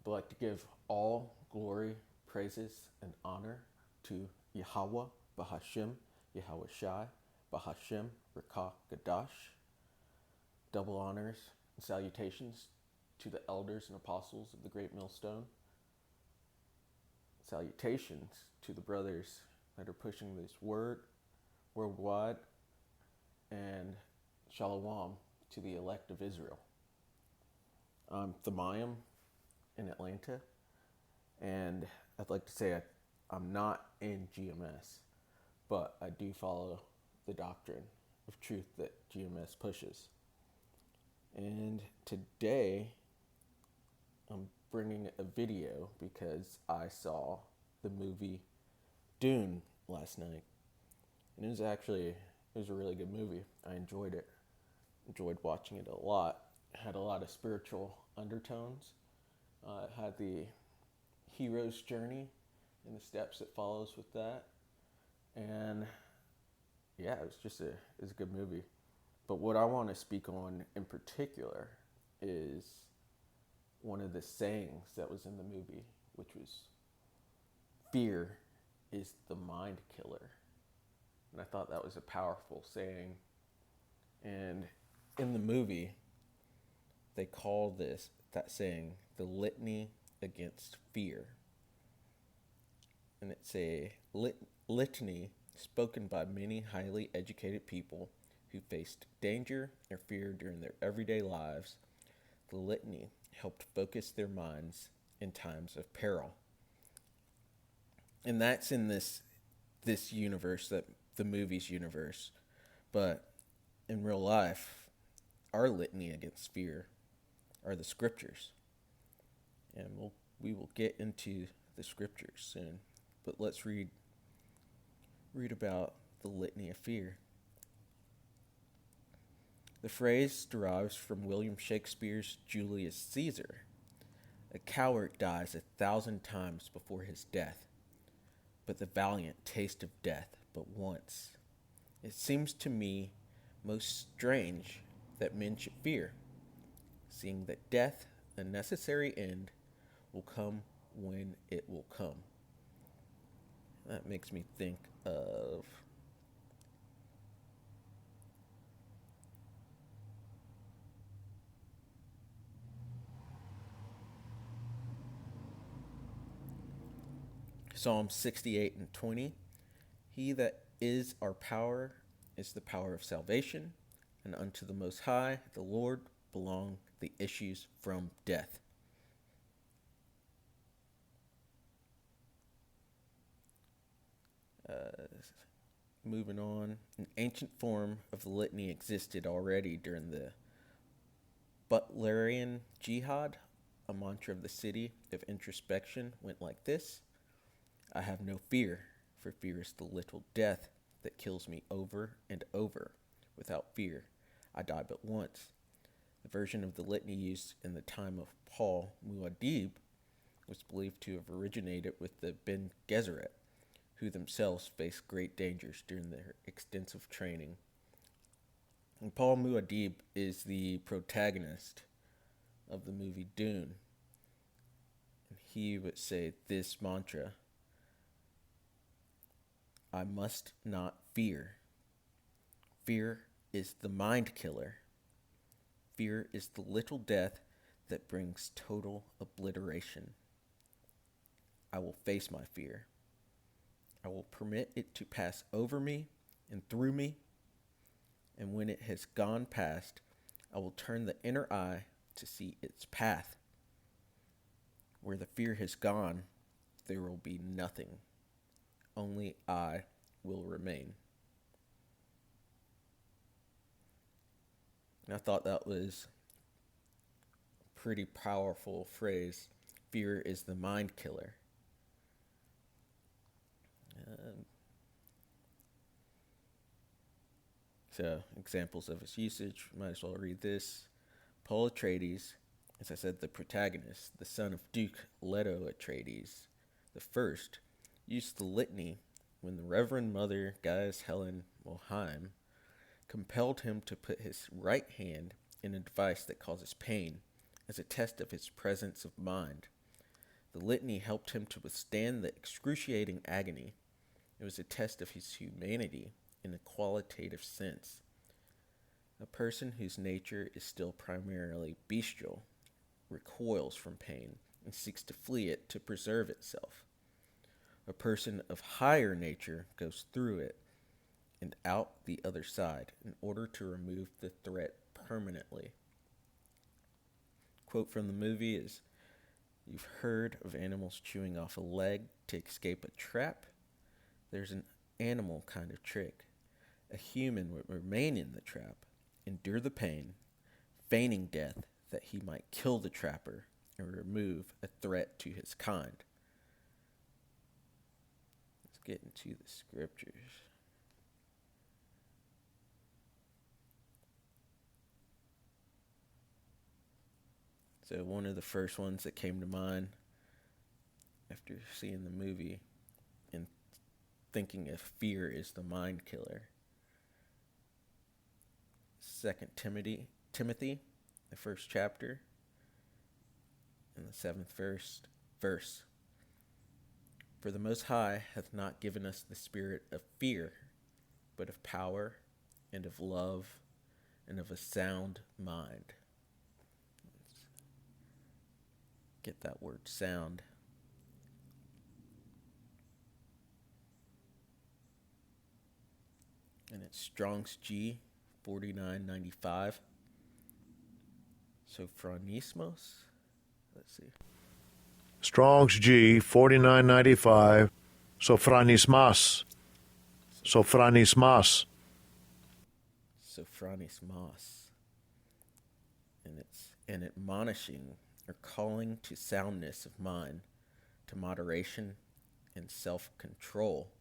But like to give all glory, praises, and honor to Yahweh, Bahashim, Yahweh Shai, Bahashim, Rakah, Gadash. Double honors and salutations to the elders and apostles of the Great Millstone. Salutations to the brothers that are pushing this word worldwide, and shalom to the elect of Israel. I'm Thamayim in Atlanta, and I'd like to say I'm not in GMS, but I do follow the doctrine of truth that GMS pushes. And today I'm bringing a video because I saw the movie Dune last night. And it was a really good movie. I enjoyed it. Enjoyed watching it a lot. It had a lot of spiritual undertones. It had the hero's journey and the steps that follows with that. And yeah, it was a good movie. But what I want to speak on in particular is one of the sayings that was in the movie, which was, "Fear is the mind killer." And I thought that was a powerful saying. And in the movie, they call that saying the Litany against Fear. And it's a litany spoken by many highly educated people who faced danger or fear during their everyday lives. The litany helped focus their minds in times of peril. And that's in this universe, that the movie's universe. But in real life, our litany against fear are the scriptures. And we will get into the scriptures soon. But let's read about the Litany of Fear. The phrase derives from William Shakespeare's Julius Caesar. A coward dies 1,000 times before his death, but the valiant taste of death but once. It seems to me most strange that men should fear, seeing that death, a necessary end, will come when it will come. That makes me think of Psalm 68:20. He that is our power is the power of salvation, and unto the Most High, the Lord, belong the issues from death. Moving on, an ancient form of the litany existed already during the Butlerian Jihad. A mantra of the city of introspection went like this: I have no fear, for fear is the little death that kills me over and over. Without fear, I die but once. The version of the litany used in the time of Paul Muad'Dib was believed to have originated with the Ben Gesserit, who themselves faced great dangers during their extensive training. And Paul Muad'Dib is the protagonist of the movie Dune. And he would say this mantra: I must not fear. Fear is the mind killer. Fear is the little death that brings total obliteration. I will face my fear. I will permit it to pass over me and through me. And when it has gone past, I will turn the inner eye to see its path. Where the fear has gone, there will be nothing. Only I will remain. And I thought that was a pretty powerful phrase. Fear is the mind killer. So, examples of its usage, might as well read this. Paul Atreides, as I said, the protagonist, the son of Duke Leto Atreides, the first, used the litany when the Reverend Mother Gaius Helen Mohiam compelled him to put his right hand in a device that causes pain as a test of his presence of mind. The litany helped him to withstand the excruciating agony. It was a test of his humanity in a qualitative sense. A person whose nature is still primarily bestial recoils from pain and seeks to flee it to preserve itself. A person of higher nature goes through it and out the other side in order to remove the threat permanently. Quote from the movie is, "You've heard of animals chewing off a leg to escape a trap? There's an animal kind of trick. A human would remain in the trap, endure the pain, feigning death that he might kill the trapper and remove a threat to his kind." Let's get into the scriptures. So one of the first ones that came to mind after seeing the movie and thinking if fear is the mind killer. 2 Timothy, the first chapter, and the 7th verse. "For the Most High hath not given us the spirit of fear, but of power and of love and of a sound mind." Let's get that word sound. And it's Strong's G 4995. Sophronismos. Let's see. Strong's G 4995. Sophronismas. Sophronismas. Sophronismos. And it's an admonishing or calling to soundness of mind, to moderation and self-control.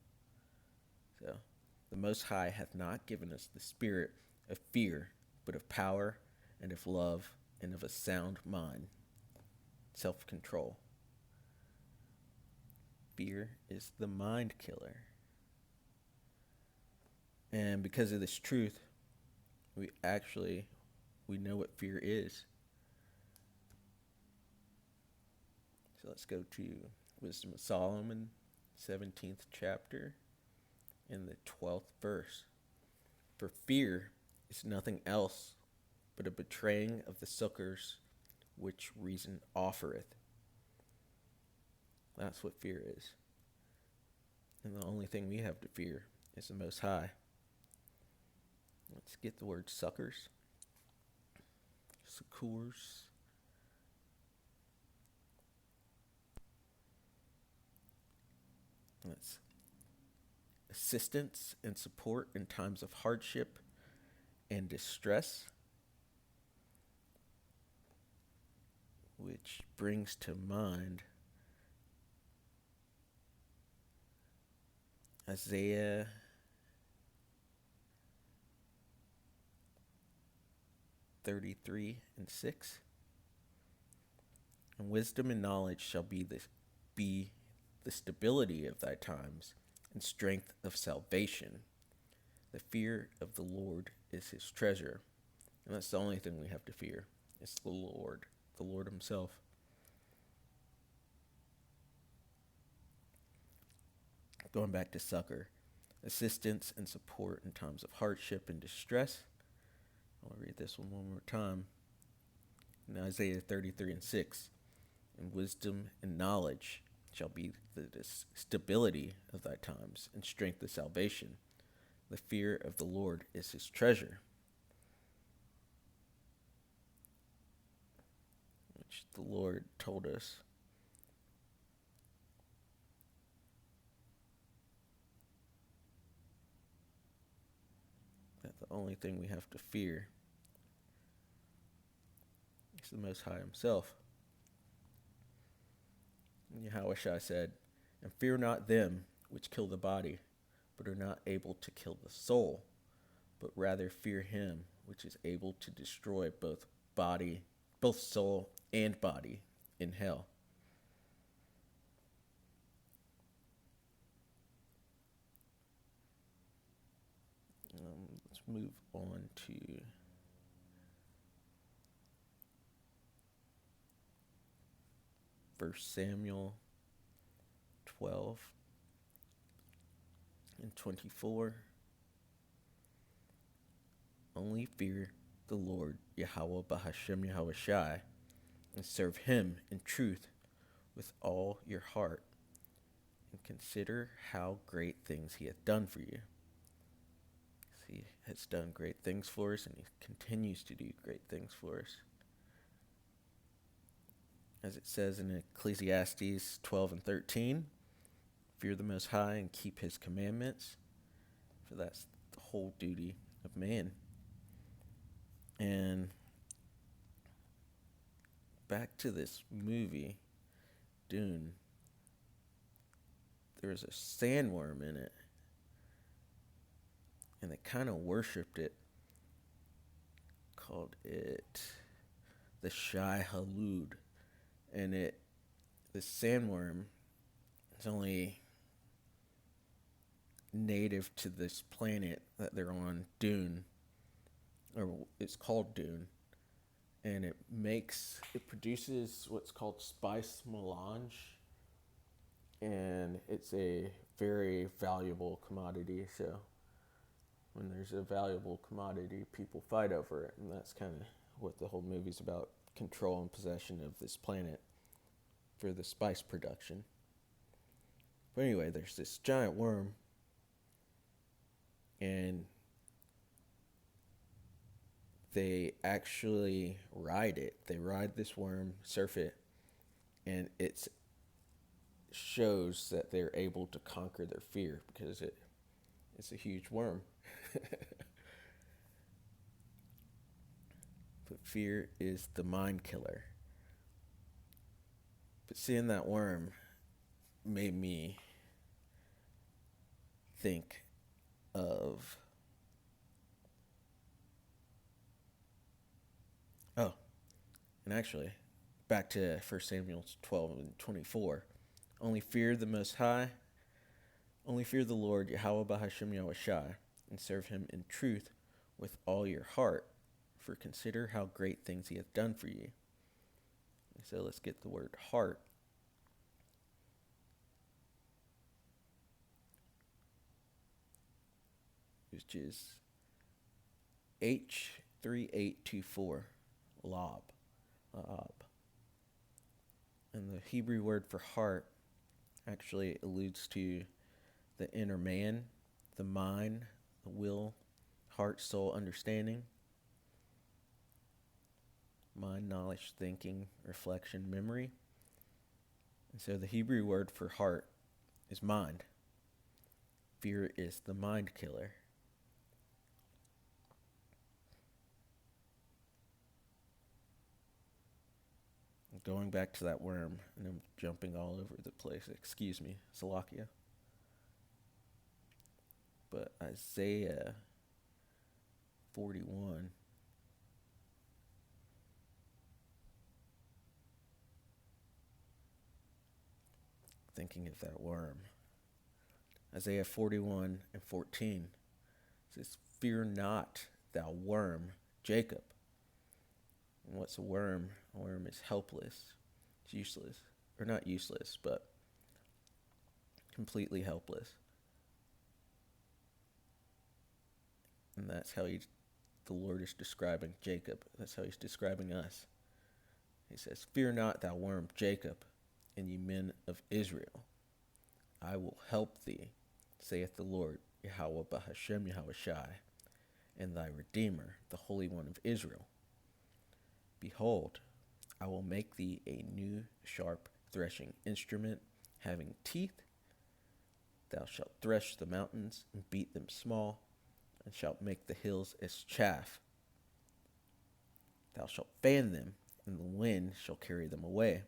So, the Most High hath not given us the spirit of fear, but of power and of love and of a sound mind. Self-control. Fear is the mind killer. And because of this truth, we know what fear is. So let's go to Wisdom of Solomon, 17th chapter, in the 12th verse. "For fear is nothing else but a betraying of the succors which reason offereth." That's what fear is. And the only thing we have to fear is the Most High. Let's get the word succors. Succors. That's assistance and support in times of hardship and distress, which brings to mind Isaiah 33:6. "And wisdom and knowledge shall be the stability of thy times, and strength of salvation. The fear of the Lord is his treasure." And that's the only thing we have to fear. It's the Lord himself. Going back to succor. Assistance and support in times of hardship and distress. I'll read this one more time. In Isaiah 33:6. "And wisdom and knowledge shall be the stability of thy times, and strength of salvation. The fear of the Lord is his treasure." Which the Lord told us that the only thing we have to fear is the Most High himself. And Yahushua said, "And fear not them which kill the body, but are not able to kill the soul, but rather fear him which is able to destroy both soul and body in hell." Let's move on to First Samuel 12 and 24. Only fear the Lord Yahweh Bahashem Yahweh Shai, and serve him in truth with all your heart, and consider how great things he hath done for you. He has done great things for us, and he continues to do great things for us. As it says in Ecclesiastes 12 and 13, fear the Most High and keep his commandments, for that's the whole duty of man. And back to this movie, Dune, there was a sandworm in it, and they kind of worshipped it, called it the Shai Halud. And the sandworm is only native to this planet that they're on, Dune, or it's called Dune, and it produces what's called spice melange, and it's a very valuable commodity. So when there's a valuable commodity, people fight over it, and that's kind of what the whole movie's about: control and possession of this planet for the spice production. But anyway, there's this giant worm, and they actually ride it. They ride this worm, surf it, and it shows that they're able to conquer their fear because it's a huge worm. But fear is the mind killer. But seeing that worm made me think of and actually, back to 1 Samuel 12 and 24. Only fear the Most High, only fear the Lord Yahweh Bahashem Yahweh Shai, and serve him in truth with all your heart, for consider how great things he hath done for you. So let's get the word heart. Which is H3824, Lob. And the Hebrew word for heart actually alludes to the inner man, the mind, the will, heart, soul, understanding, mind, knowledge, thinking, reflection, memory. And so the Hebrew word for heart is mind. Fear is the mind killer. Going back to that worm, and I'm jumping all over the place. Excuse me, Salakia. But Isaiah 41. Thinking of that worm. Isaiah 41 and 14 says, fear not, thou worm, Jacob. And what's a worm? A worm is helpless. It's useless. Or not useless, but completely helpless. And that's how the Lord is describing Jacob. That's how he's describing us. He says, fear not, thou worm, Jacob, and ye men of Israel. I will help thee, saith the Lord, Yahweh Bahashem Yahweh Shai, and thy Redeemer, the Holy One of Israel. Behold, I will make thee a new sharp threshing instrument, having teeth. Thou shalt thresh the mountains and beat them small, and shalt make the hills as chaff. Thou shalt fan them, and the wind shall carry them away,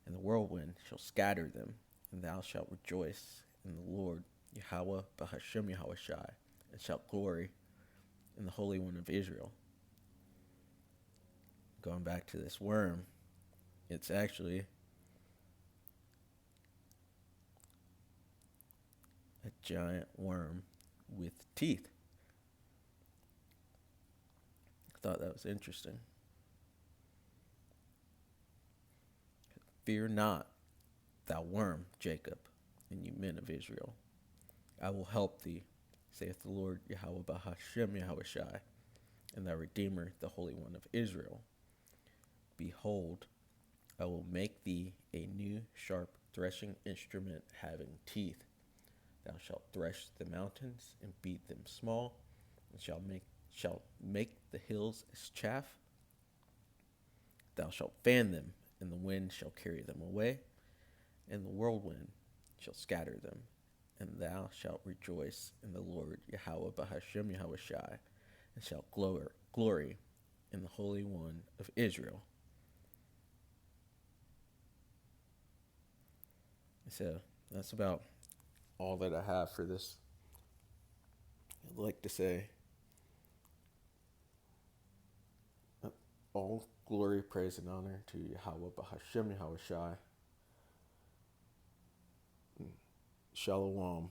and the whirlwind shall scatter them, and thou shalt rejoice in the Lord, Yahweh Bahashem Yahweh Shai, and shalt glory in the Holy One of Israel. Going back to this worm, it's actually a giant worm with teeth. I thought that was interesting. Fear not, thou worm, Jacob, and you men of Israel. I will help thee, saith the Lord Yahweh Bahashem Yahushai, and thy Redeemer, the Holy One of Israel. Behold, I will make thee a new sharp threshing instrument having teeth. Thou shalt thresh the mountains and beat them small, and shalt make the hills as chaff. Thou shalt fan them, and the wind shall carry them away, and the whirlwind shall scatter them. And thou shalt rejoice in the Lord Yahweh Bahashem Yahushai, and shalt glory in the Holy One of Israel. So that's about all that I have for this. I'd like to say all glory, praise, and honor to Yahweh Bahashem Yahushai. Shalom.